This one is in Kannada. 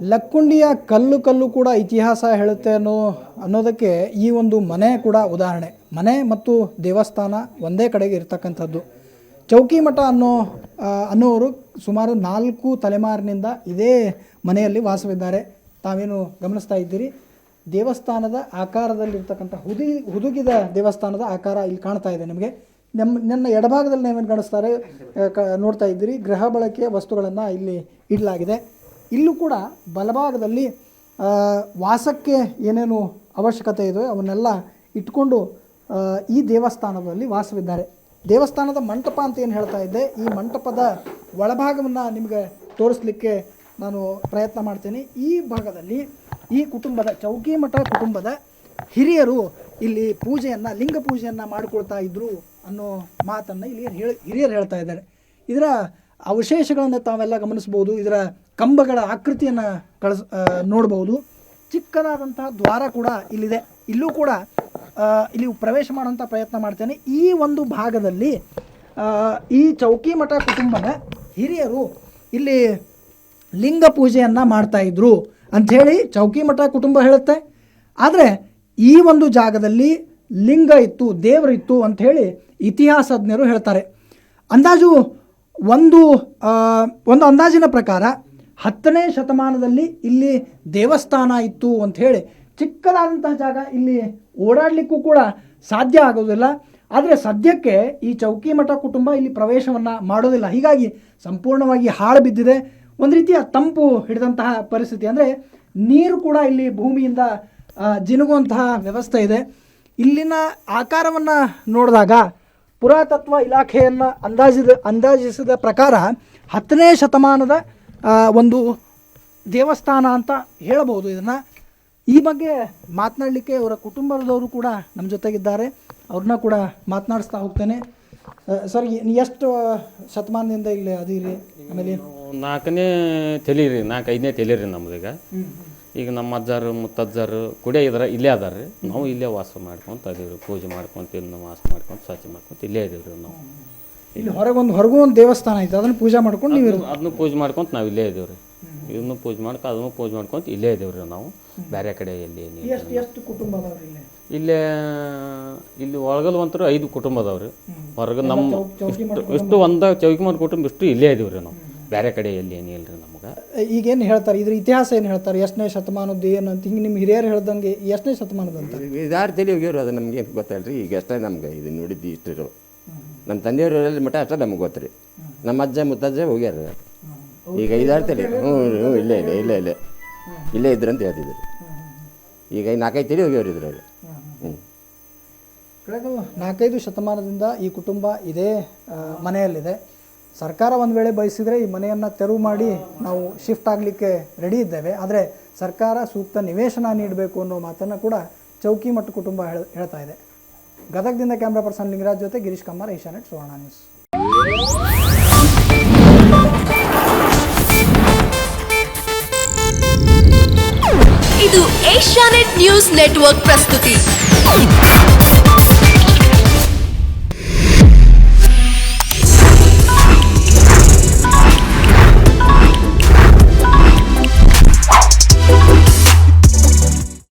ಲಕ್ಕುಂಡಿಯ ಕಲ್ಲು ಕೂಡ ಇತಿಹಾಸ ಹೇಳುತ್ತೆ ಅನ್ನೋದಕ್ಕೆ ಈ ಒಂದು ಮನೆ ಕೂಡ ಉದಾಹರಣೆ. ಮನೆ ಮತ್ತು ದೇವಸ್ಥಾನ ಒಂದೇ ಕಡೆಗೆ ಇರ್ತಕ್ಕಂಥದ್ದು. ಚೌಕಿಮಠ ಅನ್ನೋರು ಸುಮಾರು 4 ತಲೆಮಾರಿನಿಂದ ಇದೇ ಮನೆಯಲ್ಲಿ ವಾಸವಿದ್ದಾರೆ. ತಾವೇನು ಗಮನಿಸ್ತಾ ಇದ್ದೀರಿ, ದೇವಸ್ಥಾನದ ಆಕಾರದಲ್ಲಿರ್ತಕ್ಕಂಥ ಹುದುಗಿದ ದೇವಸ್ಥಾನದ ಆಕಾರ ಇಲ್ಲಿ ಕಾಣ್ತಾ ಇದೆ ನಿಮಗೆ. ನನ್ನ ಎಡಭಾಗದಲ್ಲಿ ನೀವೇನು ಕಾಣಿಸ್ತಾರೆ ನೋಡ್ತಾ ಇದ್ದೀರಿ, ಗೃಹ ಬಳಕೆಯ ವಸ್ತುಗಳನ್ನು ಇಲ್ಲಿ ಇಡಲಾಗಿದೆ. ಇಲ್ಲೂ ಕೂಡ ಬಲಭಾಗದಲ್ಲಿ ವಾಸಕ್ಕೆ ಏನೇನು ಅವಶ್ಯಕತೆ ಇದೆಯೋ ಅವನ್ನೆಲ್ಲ ಇಟ್ಕೊಂಡು ಈ ದೇವಸ್ಥಾನದಲ್ಲಿ ವಾಸವಿದ್ದಾರೆ. ದೇವಸ್ಥಾನದ ಮಂಟಪ ಅಂತ ಏನು ಹೇಳ್ತಾ ಇದ್ದೆ, ಈ ಮಂಟಪದ ಒಳಭಾಗವನ್ನು ನಿಮಗೆ ತೋರಿಸಲಿಕ್ಕೆ ನಾನು ಪ್ರಯತ್ನ ಮಾಡ್ತೇನೆ. ಈ ಭಾಗದಲ್ಲಿ ಈ ಕುಟುಂಬದ ಚೌಕಿಮಠ ಕುಟುಂಬದ ಹಿರಿಯರು ಇಲ್ಲಿ ಲಿಂಗ ಪೂಜೆಯನ್ನು ಮಾಡಿಕೊಳ್ತಾ ಇದ್ರು ಅನ್ನೋ ಮಾತನ್ನು ಇಲ್ಲಿ ಹಿರಿಯರು ಹೇಳ್ತಾ ಇದ್ದಾರೆ. ಇದರ ಅವಶೇಷಗಳನ್ನು ತಾವೆಲ್ಲ ಗಮನಿಸ್ಬೋದು. ಇದರ ಕಂಬಗಳ ಆಕೃತಿಯನ್ನು ನೋಡ್ಬೋದು. ಚಿಕ್ಕದಾದಂತಹ ದ್ವಾರ ಕೂಡ ಇಲ್ಲಿದೆ. ಇಲ್ಲೂ ಕೂಡ ಇಲ್ಲಿ ಪ್ರವೇಶ ಮಾಡುವಂಥ ಪ್ರಯತ್ನ ಮಾಡ್ತೇನೆ. ಈ ಒಂದು ಭಾಗದಲ್ಲಿ ಈ ಚೌಕಿಮಠ ಕುಟುಂಬದ ಹಿರಿಯರು ಇಲ್ಲಿ ಲಿಂಗ ಪೂಜೆಯನ್ನು ಮಾಡ್ತಾಯಿದ್ರು ಅಂಥೇಳಿ ಚೌಕಿಮಠ ಕುಟುಂಬ ಹೇಳುತ್ತೆ. ಆದರೆ ಈ ಒಂದು ಜಾಗದಲ್ಲಿ ಲಿಂಗ ಇತ್ತು, ದೇವರಿತ್ತು ಅಂಥೇಳಿ ಇತಿಹಾಸಜ್ಞರು ಹೇಳ್ತಾರೆ. ಅಂದಾಜು ಒಂದು ಅಂದಾಜಿನ ಪ್ರಕಾರ 10ನೇ ಶತಮಾನದಲ್ಲಿ ಇಲ್ಲಿ ದೇವಸ್ಥಾನ ಇತ್ತು ಅಂಥೇಳಿ. ಚಿಕ್ಕದಾದಂತಹ ಜಾಗ, ಇಲ್ಲಿ ಓಡಾಡಲಿಕ್ಕೂ ಕೂಡ ಸಾಧ್ಯ ಆಗೋದಿಲ್ಲ. ಆದರೆ ಸದ್ಯಕ್ಕೆ ಈ ಚೌಕಿಮಠ ಕುಟುಂಬ ಇಲ್ಲಿ ಪ್ರವೇಶವನ್ನು ಮಾಡೋದಿಲ್ಲ. ಹೀಗಾಗಿ ಸಂಪೂರ್ಣವಾಗಿ ಹಾಳು ಬಿದ್ದಿದೆ. ಒಂದು ರೀತಿಯ ತಂಪು ಹಿಡಿದಂತಹ ಪರಿಸ್ಥಿತಿ. ಅಂದರೆ ನೀರು ಕೂಡ ಇಲ್ಲಿ ಭೂಮಿಯಿಂದ ಜಿನುಗುವಂತಹ ವ್ಯವಸ್ಥೆ ಇದೆ. ಇಲ್ಲಿನ ಆಕಾರವನ್ನು ನೋಡಿದಾಗ ಪುರಾತತ್ವ ಇಲಾಖೆಯನ್ನು ಅಂದಾಜಿಸಿದ ಪ್ರಕಾರ 10ನೇ ಶತಮಾನದ ಒಂದು ದೇವಸ್ಥಾನ ಅಂತ ಹೇಳಬಹುದು ಇದನ್ನು. ಈ ಬಗ್ಗೆ ಮಾತನಾಡಲಿಕ್ಕೆ ಅವರ ಕುಟುಂಬದವರು ಕೂಡ ನಮ್ಮ ಜೊತೆಗಿದ್ದಾರೆ. ಅವ್ರನ್ನ ಕೂಡ ಮಾತನಾಡಿಸ್ತಾ ಹೋಗ್ತೇನೆ. ಸರ್, ಎಷ್ಟು ಶತಮಾನದಿಂದ ಇಲ್ಲಿ ಅದಿರಿ? ಆಮೇಲೆ 4ನೇ ತಲೆ ರೀ, 4-5ನೇ ತಲೆ ರೀ ನಮ್ದೀಗ. ಈಗ ನಮ್ಮ ಅಜ್ಜಾರು ಮುತ್ತಜ್ಜಾರು ಕೂಡ ಇಲ್ಲೇ ಅದಾರ ರೀ. ನಾವು ಇಲ್ಲೇ ವಾಸ ಮಾಡ್ಕೊಂತ ಅದೀವಿ, ಪೂಜೆ ಮಾಡ್ಕೊಂತ ಇಲ್ಲಿ ವಾಸ ಮಾಡ್ಕೊಂತ ಸ್ವಚ್ಛ ಮಾಡ್ಕೊಂತ ಇಲ್ಲೇ ಇದೀವಿ ರೀ. ನಾವು ಇಲ್ಲಿ ಹೊರಗೂ ಒಂದು ದೇವಸ್ಥಾನ ಐತೆ, ಅದನ್ನು ಪೂಜೆ ಮಾಡ್ಕೊಂಡು ನೀವು ಅದನ್ನು ಪೂಜೆ ಮಾಡ್ಕೊಂತ ನಾವು ಇಲ್ಲೇ ಇದೀವಿ ರೀ. ಇದನ್ನು ಪೂಜೆ ಮಾಡ್ಕೊ ಅದನ್ನು ಪೂಜೆ ಮಾಡ್ಕೊಂತ ಇಲ್ಲೇ ಇದೀವಿ ರೀ. ನಾವು ಬೇರೆ ಕಡೆ ಎಲ್ಲಿ ಎಷ್ಟು ಕುಟುಂಬ ಅದಾವ್ರಿ ಇಲ್ಲಿ ಒಳಗಲ್ ಒಂಥರ 5 ಕುಟುಂಬ ಅದಾವ್ರಿ. ಹೊರಗೆ ನಮ್ಮ ಇಷ್ಟು ಒಂದು ಚೌಕಿಮಠ ಕುಟುಂಬ ಇಷ್ಟು ಇಲ್ಲೇ ಇದೀವಿ ರೀ. ನಾವು ಬೇರೆ ಕಡೆ ಎಲ್ಲಿ ಏನಿಲ್ಲ ರೀ ನಮ್ಗೆ. ಈಗೇನು ಹೇಳ್ತಾರೆ, ಇದ್ರ ಇತಿಹಾಸ ಏನು ಹೇಳ್ತಾರೆ, ಎಷ್ಟನೇ ಶತಮಾನದ್ದು ಏನು ಅಂತ ಹಿಂಗೆ ನಿಮ್ಮ ಹಿರಿಯರು ಹೇಳ್ದಂಗೆ ಎಷ್ಟನೇ ಶತಮಾನದಂತ? ಇದಾರು ತಲೆ ಹೋಗ್ಯವ್ರು, ಅದು ನಮಗೆ ಗೊತ್ತಲ್ಲ ರೀ. ಈಗ ಅಷ್ಟೇ ನಮ್ಗೆ ಇದು ನೋಡಿದ್ದು ಇಷ್ಟು ನಮ್ಮ ತಂದೆಯವ್ರಲ್ಲಿ ಮಠ ಅಷ್ಟೇ ನಮ್ಗೆ ಗೊತ್ತು ರೀ. ನಮ್ಮ ಅಜ್ಜ ಮುತ್ತಜ್ಜ ಹೋಗ್ಯಾರ. ಈಗ 5-6 ತಲೆ ಇಲ್ಲೇ ಇದ್ರಂತ ಹೇಳ್ತಿದ್ರು. ಈಗ 4-5 ತಲೆ ಹೋಗ್ಯವ್ರು ಇದ್ರಲ್ಲಿ. ಕಳೆದ 4-5 ಶತಮಾನದಿಂದ ಈ ಕುಟುಂಬ ಇದೇ ಮನೆಯಲ್ಲಿದೆ. ಸರ್ಕಾರ ಒಂದು ವೇಳೆ ಬಯಸಿದರೆ ಈ ಮನೆಯನ್ನು ತೆರವು ಮಾಡಿ ನಾವು ಶಿಫ್ಟ್ ಆಗಲಿಕ್ಕೆ ರೆಡಿ ಇದ್ದೇವೆ. ಆದರೆ ಸರ್ಕಾರ ಸೂಕ್ತ ನಿವೇಶನ ನೀಡಬೇಕು ಅನ್ನೋ ಮಾತನ್ನು ಕೂಡ ಚೌಕಿಮಠ ಕುಟುಂಬ ಹೇಳ್ತಾ ಇದೆ. ಗದಗದಿಂದ ಕ್ಯಾಮ್ರಾ ಪರ್ಸನ್ ಲಿಂಗರಾಜ್ ಜೊತೆ ಗಿರೀಶ್ ಕಮ್ಮಾರ್, ಏಷ್ಯಾನೆಟ್ ಸುವರ್ಣ ನ್ಯೂಸ್. ಇದು ಏಷ್ಯಾನೆಟ್ ನ್ಯೂಸ್ ನೆಟ್ವರ್ಕ್ ಪ್ರಸ್ತುತಿ.